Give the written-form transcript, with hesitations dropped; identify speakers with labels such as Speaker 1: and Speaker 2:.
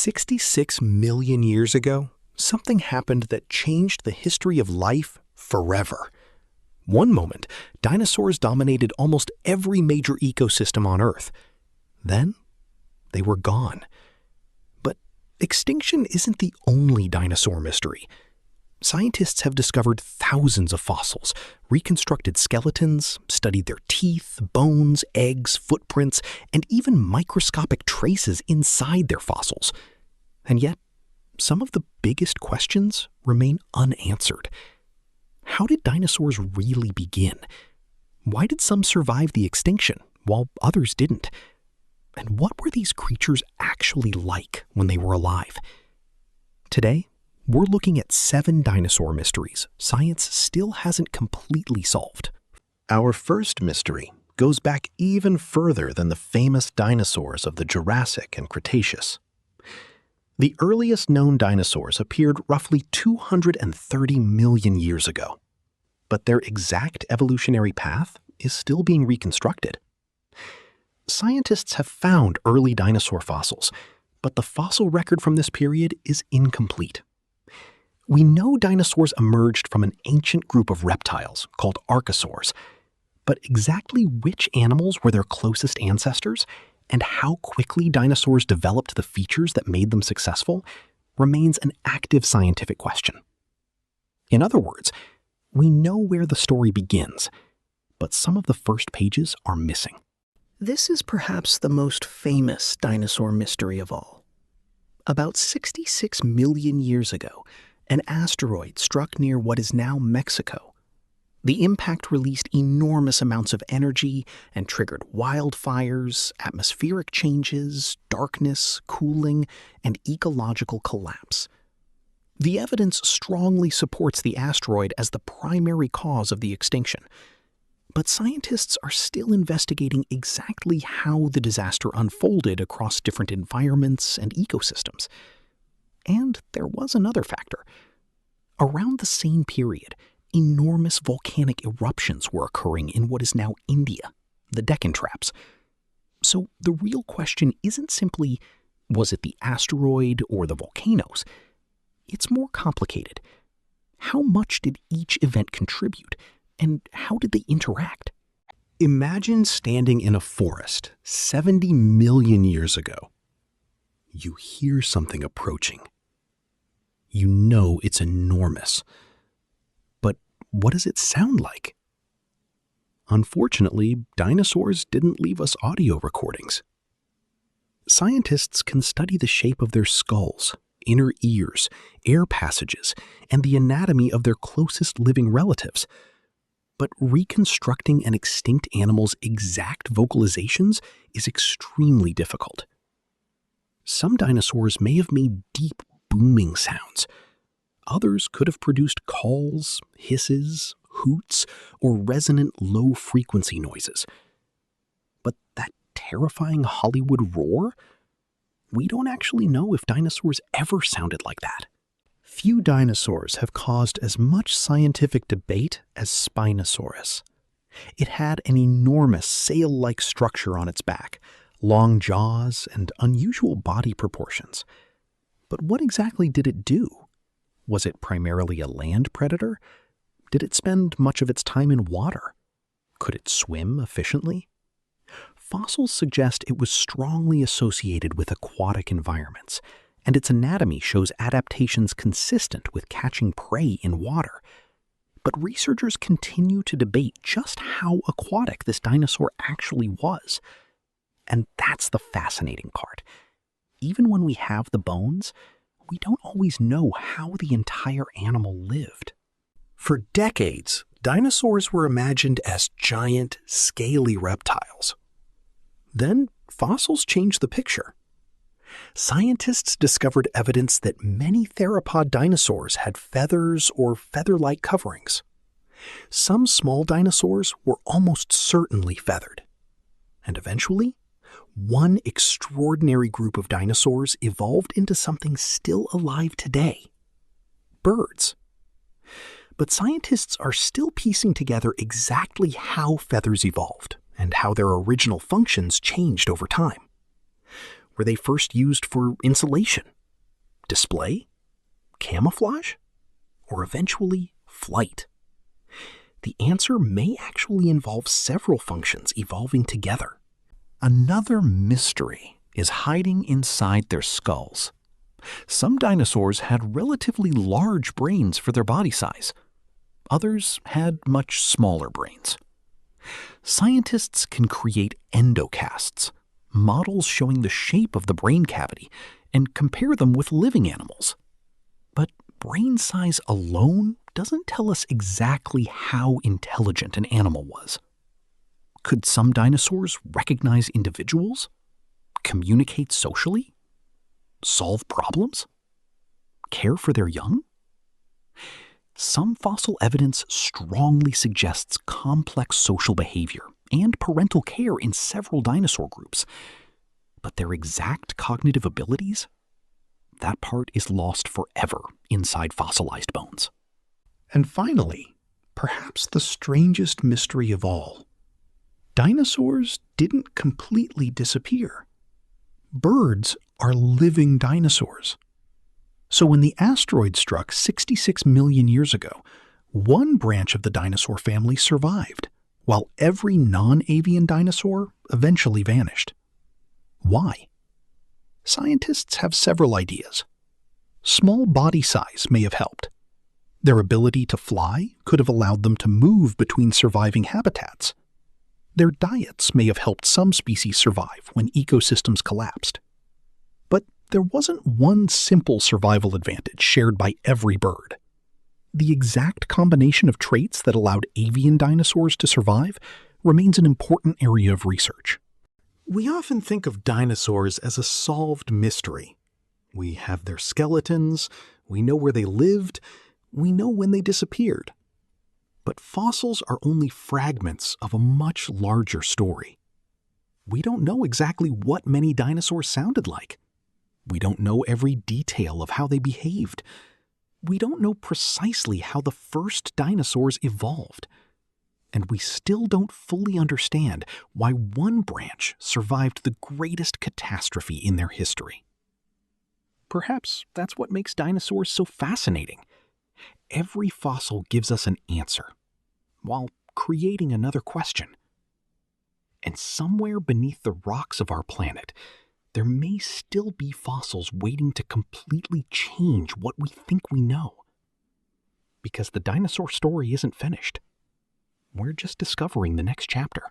Speaker 1: 66 million years ago, something happened that changed the history of life forever. One moment, dinosaurs dominated almost every major ecosystem on Earth. Then, they were gone. But extinction isn't the only dinosaur mystery. Scientists have discovered thousands of fossils, reconstructed skeletons, studied their teeth, bones, eggs, footprints, and even microscopic traces inside their fossils. And yet, some of the biggest questions remain unanswered. How did dinosaurs really begin? Why did some survive the extinction, while others didn't? And what were these creatures actually like when they were alive? Today, we're looking at 7 dinosaur mysteries science still hasn't completely solved. Our first mystery goes back even further than the famous dinosaurs of the Jurassic and Cretaceous. The earliest known dinosaurs appeared roughly 230 million years ago, but their exact evolutionary path is still being reconstructed. Scientists have found early dinosaur fossils, but the fossil record from this period is incomplete. We know dinosaurs emerged from an ancient group of reptiles called archosaurs, but exactly which animals were their closest ancestors and how quickly dinosaurs developed the features that made them successful remains an active scientific question. In other words, we know where the story begins, but some of the first pages are missing. This is perhaps the most famous dinosaur mystery of all. About 66 million years ago, an asteroid struck near what is now Mexico. The impact released enormous amounts of energy and triggered wildfires, atmospheric changes, darkness, cooling, and ecological collapse. The evidence strongly supports the asteroid as the primary cause of the extinction. But scientists are still investigating exactly how the disaster unfolded across different environments and ecosystems. And there was another factor. Around the same period, enormous volcanic eruptions were occurring in what is now India, the Deccan Traps. So the real question isn't simply, was it the asteroid or the volcanoes? It's more complicated. How much did each event contribute, and how did they interact? Imagine standing in a forest 70 million years ago. You hear something approaching. You know it's enormous. But what does it sound like? Unfortunately, dinosaurs didn't leave us audio recordings. Scientists can study the shape of their skulls, inner ears, air passages, and the anatomy of their closest living relatives. But reconstructing an extinct animal's exact vocalizations is extremely difficult. Some dinosaurs may have made deep, booming sounds. Others could have produced calls, hisses, hoots, or resonant low-frequency noises. But that terrifying Hollywood roar? We don't actually know if dinosaurs ever sounded like that. Few dinosaurs have caused as much scientific debate as Spinosaurus. It had an enormous sail-like structure on its back, long jaws, and unusual body proportions. But what exactly did it do? Was it primarily a land predator? Did it spend much of its time in water? Could it swim efficiently? Fossils suggest it was strongly associated with aquatic environments, and its anatomy shows adaptations consistent with catching prey in water. But researchers continue to debate just how aquatic this dinosaur actually was. And that's the fascinating part. Even when we have the bones, we don't always know how the entire animal lived. For decades, dinosaurs were imagined as giant, scaly reptiles. Then, fossils changed the picture. Scientists discovered evidence that many theropod dinosaurs had feathers or feather-like coverings. Some small dinosaurs were almost certainly feathered. And eventually, one extraordinary group of dinosaurs evolved into something still alive today: birds. But scientists are still piecing together exactly how feathers evolved and how their original functions changed over time. Were they first used for insulation, Display? Camouflage? Or eventually flight? The answer may actually involve several functions evolving together. Another mystery is hiding inside their skulls. Some dinosaurs had relatively large brains for their body size. Others had much smaller brains. Scientists can create endocasts, models showing the shape of the brain cavity, and compare them with living animals. But brain size alone doesn't tell us exactly how intelligent an animal was. Could some dinosaurs recognize individuals? Communicate socially? Solve problems? Care for their young? Some fossil evidence strongly suggests complex social behavior and parental care in several dinosaur groups. But their exact cognitive abilities? That part is lost forever inside fossilized bones. And finally, perhaps the strangest mystery of all. Dinosaurs didn't completely disappear. Birds are living dinosaurs. So when the asteroid struck 66 million years ago, one branch of the dinosaur family survived, while every non-avian dinosaur eventually vanished. Why? Scientists have several ideas. Small body size may have helped. Their ability to fly could have allowed them to move between surviving habitats. Their diets may have helped some species survive when ecosystems collapsed. But there wasn't one simple survival advantage shared by every bird. The exact combination of traits that allowed avian dinosaurs to survive remains an important area of research. We often think of dinosaurs as a solved mystery. We have their skeletons, we know where they lived, we know when they disappeared. But fossils are only fragments of a much larger story. We don't know exactly what many dinosaurs sounded like. We don't know every detail of how they behaved. We don't know precisely how the first dinosaurs evolved. And we still don't fully understand why one branch survived the greatest catastrophe in their history. Perhaps that's what makes dinosaurs so fascinating. Every fossil gives us an answer, while creating another question. And somewhere beneath the rocks of our planet, there may still be fossils waiting to completely change what we think we know. Because the dinosaur story isn't finished. We're just discovering the next chapter.